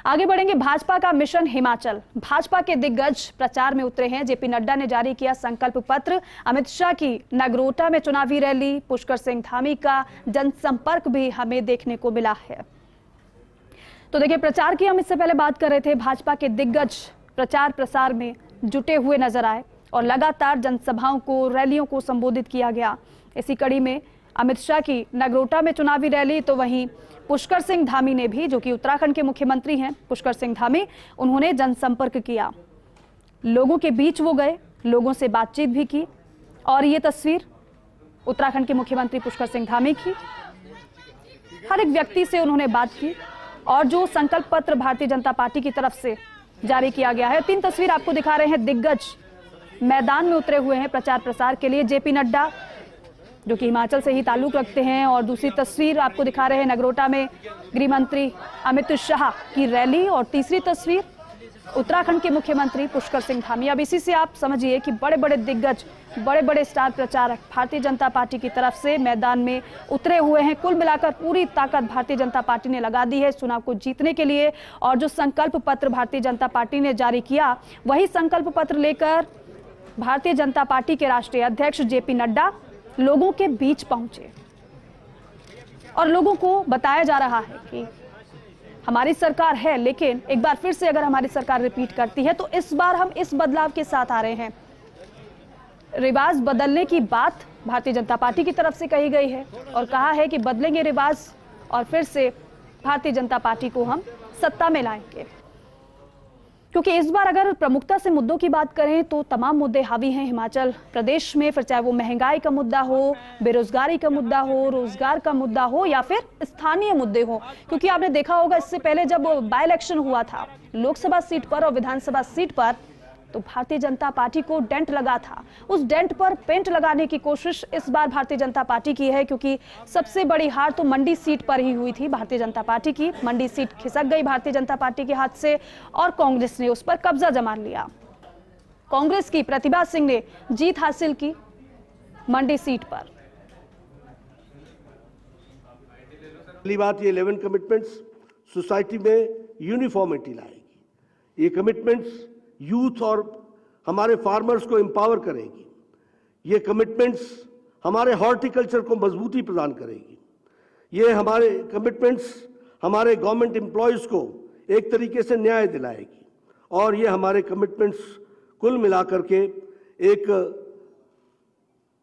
आगे बढ़ेंगे। भाजपा का मिशन हिमाचल। भाजपा के दिग्गज प्रचार में उतरे हैं। जेपी नड्डा ने जारी किया संकल्प पत्र। अमित शाह की नगरोटा में चुनावी रैली। पुष्कर सिंह धामी का जनसंपर्क भी हमें देखने को मिला है। तो देखिए, प्रचार की हम इससे पहले बात कर रहे थे। भाजपा के दिग्गज प्रचार प्रसार में जुटे हुए नजर आए और लगातार जनसभाओं को, रैलियों को संबोधित किया गया। इसी कड़ी में अमित शाह की नगरोटा में चुनावी रैली, तो वहीं पुष्कर सिंह धामी ने भी, जो कि उत्तराखंड के मुख्यमंत्री हैं, पुष्कर सिंह धामी, उन्होंने जनसंपर्क किया। लोगों के बीच वो गए, लोगों से बातचीत भी की। और ये तस्वीर उत्तराखंड के मुख्यमंत्री पुष्कर सिंह धामी की। हर एक व्यक्ति से उन्होंने बात की और जो संकल्प पत्र भारतीय जनता पार्टी की तरफ से जारी किया गया है। 3 तस्वीर आपको दिखा रहे हैं। दिग्गज मैदान में उतरे हुए हैं प्रचार प्रसार के लिए। जेपी नड्डा, जो कि हिमाचल से ही ताल्लुक रखते हैं, और दूसरी तस्वीर आपको दिखा रहे हैं नगरोटा में गृह मंत्री अमित शाह की रैली, और तीसरी तस्वीर उत्तराखंड के मुख्यमंत्री पुष्कर सिंह धामी। अब इसी से आप समझिए कि बड़े बड़े दिग्गज, बड़े बड़े स्टार प्रचारक भारतीय जनता पार्टी की तरफ से मैदान में उतरे हुए हैं। कुल मिलाकर पूरी ताकत भारतीय जनता पार्टी ने लगा दी है इस चुनाव को जीतने के लिए। और जो संकल्प पत्र भारतीय जनता पार्टी ने जारी किया, वही संकल्प पत्र लेकर भारतीय जनता पार्टी के राष्ट्रीय अध्यक्ष जेपी नड्डा लोगों के बीच पहुंचे और लोगों को बताया जा रहा है कि हमारी सरकार है, लेकिन एक बार फिर से अगर हमारी सरकार रिपीट करती है तो इस बार हम इस बदलाव के साथ आ रहे हैं। रिवाज बदलने की बात भारतीय जनता पार्टी की तरफ से कही गई है और कहा है कि बदलेंगे रिवाज और फिर से भारतीय जनता पार्टी को हम सत्ता में लाएंगे। क्योंकि इस बार अगर प्रमुखता से मुद्दों की बात करें तो तमाम मुद्दे हावी हैं हिमाचल प्रदेश में, फिर चाहे वो महंगाई का मुद्दा हो, बेरोजगारी का मुद्दा हो, रोजगार का मुद्दा हो, या फिर स्थानीय मुद्दे हो। क्योंकि आपने देखा होगा, इससे पहले जब बाय इलेक्शन हुआ था लोकसभा सीट पर और विधानसभा सीट पर, तो भारतीय जनता पार्टी को डेंट लगा था। उस डेंट पर पेंट लगाने की कोशिश इस बार भारतीय जनता पार्टी की है। क्योंकि सबसे बड़ी हार तो मंडी सीट पर ही हुई थी भारतीय जनता पार्टी की। मंडी सीट खिसक गई भारतीय जनता पार्टी के हाथ से और कांग्रेस ने उस पर कब्जा जमा लिया। कांग्रेस की प्रतिभा सिंह ने जीत हासिल की मंडी सीट पर। पहली बात, ये 11 कमिटमेंट्स सोसाइटी में यूनिफॉर्मिटी लाएगी। ये कमिटमेंट्स यूथ और हमारे फार्मर्स को एम्पावर करेगी। ये कमिटमेंट्स हमारे हॉर्टिकल्चर को मजबूती प्रदान करेगी। ये हमारे कमिटमेंट्स हमारे गवर्नमेंट एम्प्लॉयज को एक तरीके से न्याय दिलाएगी। और ये हमारे कमिटमेंट्स कुल मिलाकर के एक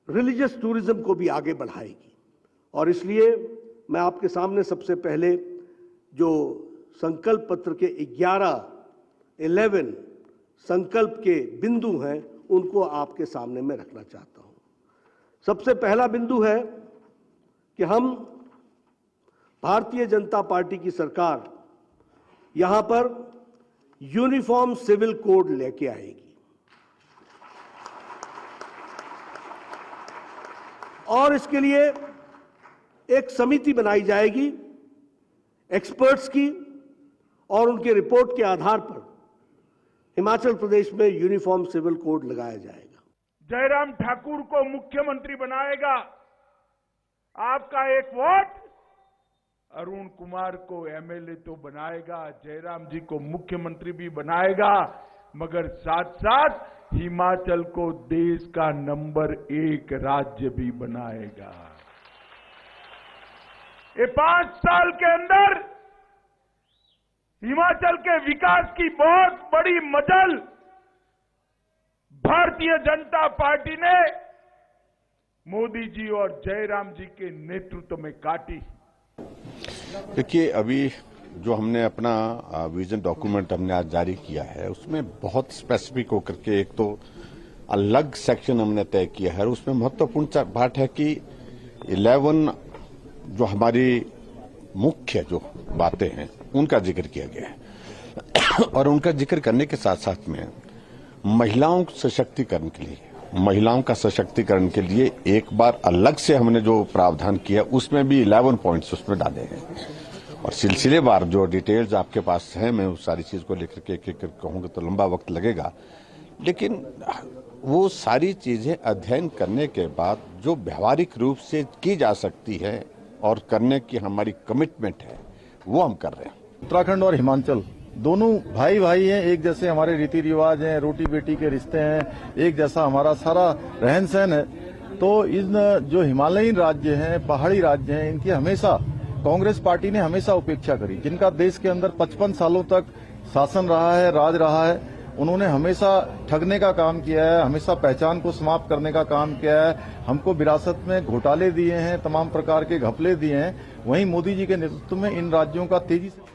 रिलीजियस टूरिज्म को भी आगे बढ़ाएगी। और इसलिए मैं आपके सामने सबसे पहले जो संकल्प पत्र के 11 संकल्प के बिंदु हैं, उनको आपके सामने मैं रखना चाहता हूं। सबसे पहला बिंदु है कि हम भारतीय जनता पार्टी की सरकार यहां पर यूनिफॉर्म सिविल कोड लेके आएगी और इसके लिए एक समिति बनाई जाएगी एक्सपर्ट्स की, और उनके रिपोर्ट के आधार पर हिमाचल प्रदेश में यूनिफॉर्म सिविल कोड लगाया जाएगा। जयराम ठाकुर को मुख्यमंत्री बनाएगा आपका एक वोट, अरुण कुमार को एमएलए तो बनाएगा, जयराम जी को मुख्यमंत्री भी बनाएगा, मगर साथ साथ हिमाचल को देश का नंबर 1 राज्य भी बनाएगा। ये 5 साल के अंदर हिमाचल के विकास की बहुत बड़ी मजल भारतीय जनता पार्टी ने मोदी जी और जयराम जी के नेतृत्व में काटी। देखिए, अभी जो हमने अपना विजन डॉक्यूमेंट हमने आज जारी किया है, उसमें बहुत स्पेसिफिक होकर के एक तो अलग सेक्शन हमने तय किया है। उसमें महत्वपूर्ण बात है कि 11 जो हमारी मुख्य जो बातें हैं उनका जिक्र किया गया है और उनका जिक्र करने के साथ साथ में महिलाओं सशक्तिकरण के लिए, महिलाओं का सशक्तिकरण के लिए एक बार अलग से हमने जो प्रावधान किया उसमें भी 11 पॉइंट्स उसमें डाले हैं। और सिलसिलेवार जो डिटेल्स आपके पास हैं, मैं उस सारी चीज को लेकर के एक कहूंगा तो लंबा वक्त लगेगा, लेकिन वो सारी चीजें अध्ययन करने के बाद जो व्यवहारिक रूप से की जा सकती है और करने की हमारी कमिटमेंट है, वो हम कर रहे हैं। उत्तराखंड और हिमाचल दोनों भाई भाई हैं, एक जैसे हमारे रीति रिवाज हैं, रोटी बेटी के रिश्ते हैं, एक जैसा हमारा सारा रहन सहन है। तो इन जो हिमालयी राज्य हैं, पहाड़ी राज्य हैं, इनकी हमेशा कांग्रेस पार्टी ने हमेशा उपेक्षा करी। जिनका देश के अंदर 55 सालों तक शासन रहा है, राज रहा है, उन्होंने हमेशा ठगने का काम किया है, हमेशा पहचान को समाप्त करने का काम किया है, हमको विरासत में घोटाले दिए हैं, तमाम प्रकार के घपले दिए हैं। वहीं मोदी जी के नेतृत्व में इन राज्यों का तेजी से